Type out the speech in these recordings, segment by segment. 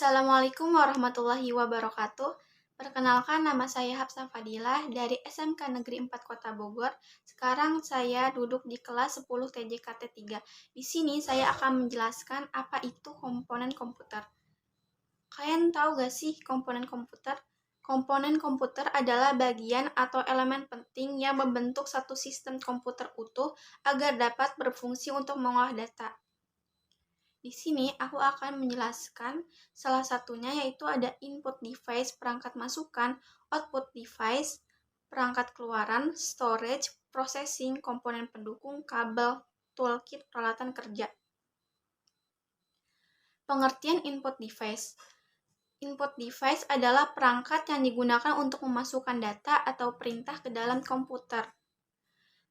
Assalamualaikum warahmatullahi wabarakatuh. Perkenalkan, nama saya Hafsah Fadilah dari SMK Negeri 4 Kota Bogor. Sekarang saya duduk di kelas 10 TJKT 3. Di sini saya akan menjelaskan apa itu komponen komputer. Kalian tahu gak sih komponen komputer? Komponen komputer adalah bagian atau elemen penting yang membentuk satu sistem komputer utuh agar dapat berfungsi untuk mengolah data. Di sini aku akan menjelaskan salah satunya, yaitu ada input device perangkat masukan, output device perangkat keluaran, storage, processing, komponen pendukung, kabel, toolkit, peralatan kerja. Pengertian input device. Input device adalah perangkat yang digunakan untuk memasukkan data atau perintah ke dalam komputer.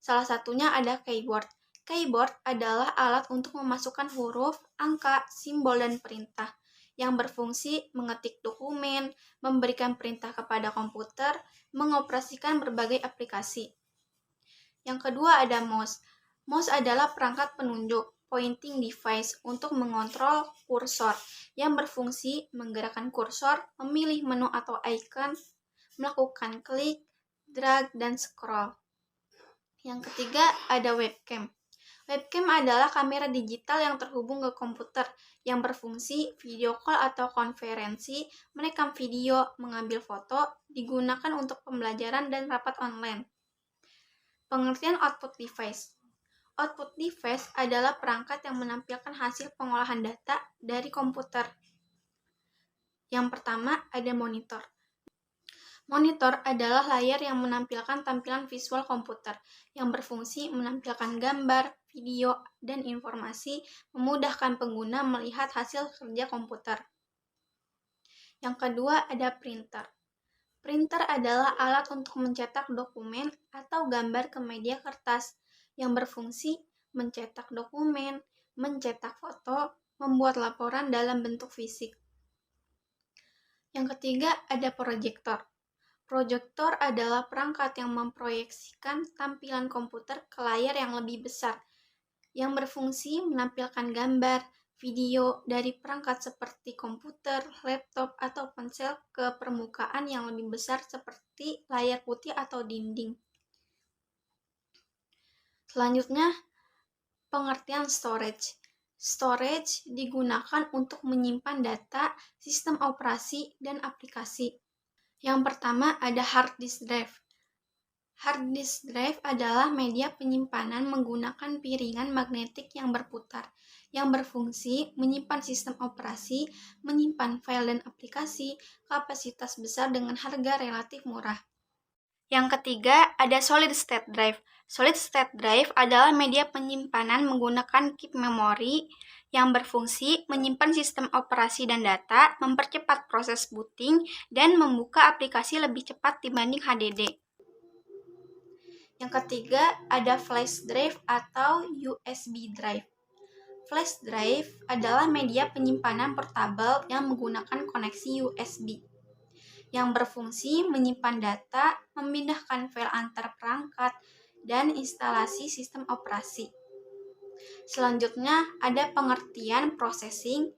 Salah satunya ada keyboard. Keyboard adalah alat untuk memasukkan huruf, angka, simbol, dan perintah yang berfungsi mengetik dokumen, memberikan perintah kepada komputer, mengoperasikan berbagai aplikasi. Yang kedua ada mouse. Mouse adalah perangkat penunjuk, pointing device, untuk mengontrol kursor yang berfungsi menggerakkan kursor, memilih menu atau icon, melakukan klik, drag, dan scroll. Yang ketiga ada webcam. Webcam adalah kamera digital yang terhubung ke komputer yang berfungsi video call atau konferensi, merekam video, mengambil foto, digunakan untuk pembelajaran dan rapat online. Pengertian output device. Output device adalah perangkat yang menampilkan hasil pengolahan data dari komputer. Yang pertama ada monitor. Monitor adalah layar yang menampilkan tampilan visual komputer yang berfungsi menampilkan gambar, video, dan informasi, memudahkan pengguna melihat hasil kerja komputer. Yang kedua ada printer. Printer adalah alat untuk mencetak dokumen atau gambar ke media kertas yang berfungsi mencetak dokumen, mencetak foto, membuat laporan dalam bentuk fisik. Yang ketiga ada proyektor. Proyektor adalah perangkat yang memproyeksikan tampilan komputer ke layar yang lebih besar, yang berfungsi menampilkan gambar, video dari perangkat seperti komputer, laptop, atau ponsel ke permukaan yang lebih besar seperti layar putih atau dinding. Selanjutnya, pengertian storage. Storage digunakan untuk menyimpan data, sistem operasi, dan aplikasi. Yang pertama ada hard disk drive. Hard disk drive adalah media penyimpanan menggunakan piringan magnetik yang berputar, yang berfungsi menyimpan sistem operasi, menyimpan file dan aplikasi, kapasitas besar dengan harga relatif murah. Yang ketiga ada solid state drive. Solid state drive adalah media penyimpanan menggunakan keep memory yang berfungsi menyimpan sistem operasi dan data, mempercepat proses booting, dan membuka aplikasi lebih cepat dibanding HDD. Yang ketiga ada flash drive atau USB drive. Flash drive adalah media penyimpanan portabel yang menggunakan koneksi USB yang berfungsi menyimpan data, memindahkan file antar perangkat, dan instalasi sistem operasi. Selanjutnya ada pengertian processing.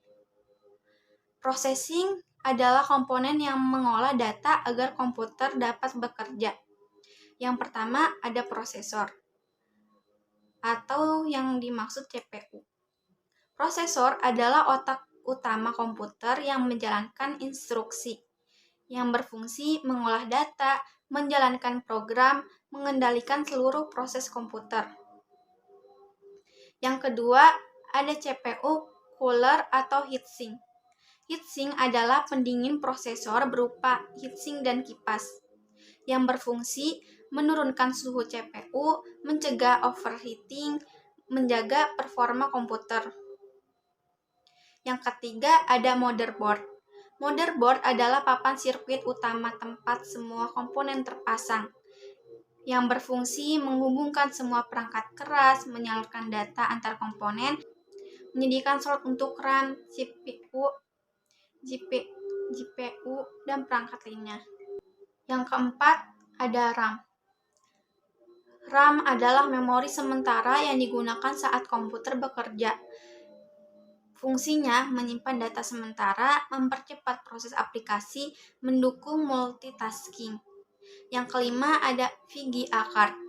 Processing adalah komponen yang mengolah data agar komputer dapat bekerja. Yang pertama ada prosesor atau yang dimaksud CPU. Prosesor adalah otak utama komputer yang menjalankan instruksi, yang berfungsi mengolah data, menjalankan program, mengendalikan seluruh proses komputer. Yang kedua, ada CPU, cooler atau heatsink. Heatsink adalah pendingin prosesor berupa heatsink dan kipas, yang berfungsi menurunkan suhu CPU, mencegah overheating, menjaga performa komputer. Yang ketiga, ada motherboard. Motherboard adalah papan sirkuit utama tempat semua komponen terpasang, yang berfungsi menghubungkan semua perangkat keras, menyalurkan data antar komponen, menyediakan slot untuk RAM, CPU, GPU, dan perangkat lainnya. Yang keempat, ada RAM. RAM adalah memori sementara yang digunakan saat komputer bekerja. Fungsinya menyimpan data sementara, mempercepat proses aplikasi, mendukung multitasking. Yang kelima ada VGA card.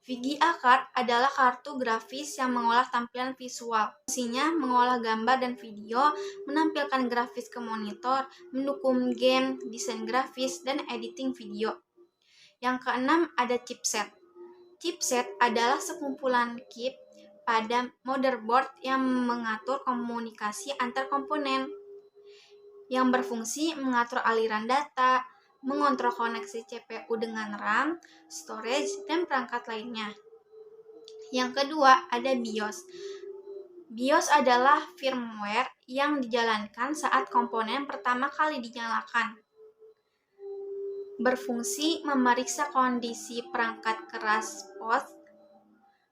VGA card adalah kartu grafis yang mengolah tampilan visual. Fungsinya mengolah gambar dan video, menampilkan grafis ke monitor, mendukung game, desain grafis, dan editing video. Yang keenam ada chipset. Chipset adalah sekumpulan chip pada motherboard yang mengatur komunikasi antar komponen, yang berfungsi mengatur aliran data, mengontrol koneksi CPU dengan RAM, storage, dan perangkat lainnya. Yang kedua ada BIOS. BIOS adalah firmware yang dijalankan saat komponen pertama kali dinyalakan. Berfungsi memeriksa kondisi perangkat keras host,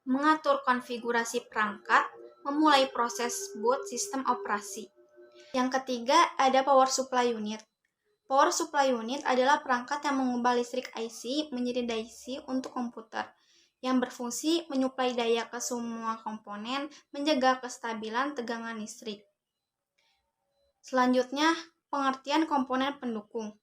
mengatur konfigurasi perangkat, memulai proses boot sistem operasi. Yang ketiga ada power supply unit. Power supply unit adalah perangkat yang mengubah listrik IC menjadi DC untuk komputer, yang berfungsi menyuplai daya ke semua komponen, menjaga kestabilan tegangan listrik. Selanjutnya, pengertian komponen pendukung.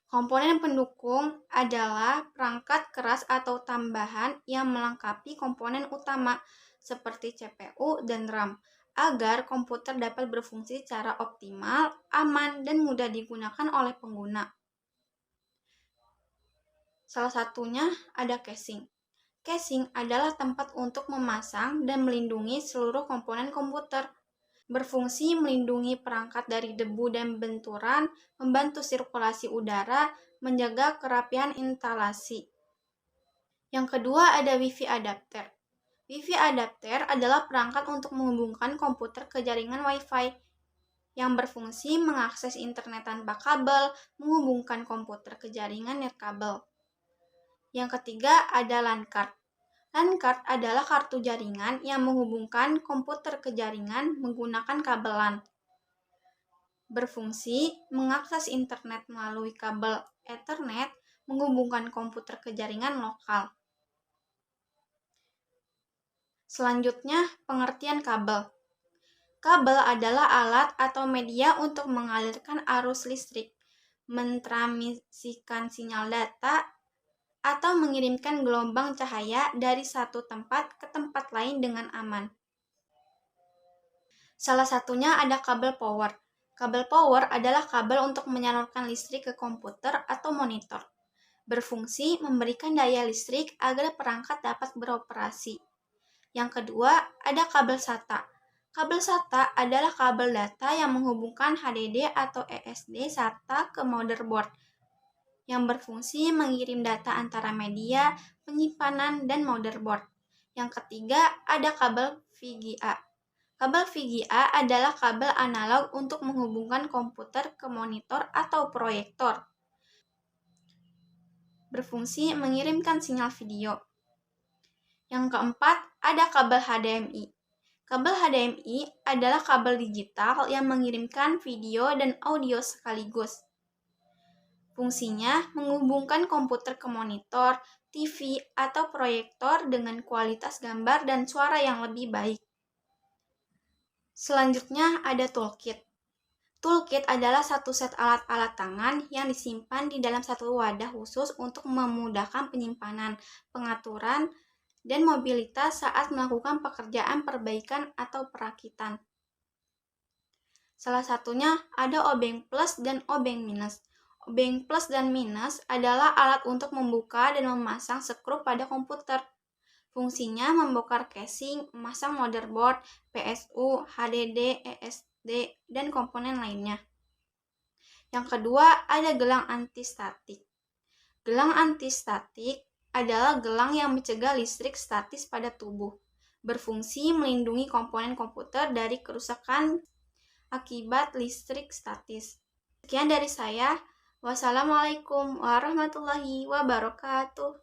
Komponen pendukung adalah perangkat keras atau tambahan yang melengkapi komponen utama seperti CPU dan RAM agar komputer dapat berfungsi secara optimal, aman, dan mudah digunakan oleh pengguna. Salah satunya ada casing. Casing adalah tempat untuk memasang dan melindungi seluruh komponen komputer. Berfungsi melindungi perangkat dari debu dan benturan, membantu sirkulasi udara, menjaga kerapihan instalasi. Yang kedua ada Wi-Fi adapter. Wi-Fi adapter adalah perangkat untuk menghubungkan komputer ke jaringan Wi-Fi yang berfungsi mengakses internet tanpa kabel, menghubungkan komputer ke jaringan nirkabel. Yang ketiga ada LAN card. LAN card adalah kartu jaringan yang menghubungkan komputer ke jaringan menggunakan kabel LAN. Berfungsi mengakses internet melalui kabel Ethernet, menghubungkan komputer ke jaringan lokal. Selanjutnya, pengertian kabel. Kabel adalah alat atau media untuk mengalirkan arus listrik, mentransmisikan sinyal data, atau mengirimkan gelombang cahaya dari satu tempat ke tempat lain dengan aman. Salah satunya ada kabel power. Kabel power adalah kabel untuk menyalurkan listrik ke komputer atau monitor. Berfungsi memberikan daya listrik agar perangkat dapat beroperasi. Yang kedua, ada kabel SATA. Kabel SATA adalah kabel data yang menghubungkan HDD atau SSD SATA ke motherboard, yang berfungsi mengirim data antara media, penyimpanan, dan motherboard. Yang ketiga, ada kabel VGA. Kabel VGA adalah kabel analog untuk menghubungkan komputer ke monitor atau proyektor. Berfungsi mengirimkan sinyal video. Yang keempat, ada kabel HDMI. Kabel HDMI adalah kabel digital yang mengirimkan video dan audio sekaligus. Fungsinya menghubungkan komputer ke monitor, TV, atau proyektor dengan kualitas gambar dan suara yang lebih baik. Selanjutnya ada toolkit. Toolkit adalah satu set alat-alat tangan yang disimpan di dalam satu wadah khusus untuk memudahkan penyimpanan, pengaturan, dan mobilitas saat melakukan pekerjaan perbaikan atau perakitan. Salah satunya ada obeng plus dan obeng minus. Obeng plus dan minus adalah alat untuk membuka dan memasang skru pada komputer. Fungsinya membongkar casing, memasang motherboard, PSU, HDD, ESD, dan komponen lainnya. Yang kedua, ada gelang antistatik. Gelang antistatik adalah gelang yang mencegah listrik statis pada tubuh. Berfungsi melindungi komponen komputer dari kerusakan akibat listrik statis. Sekian dari saya. Wassalamualaikum warahmatullahi wabarakatuh.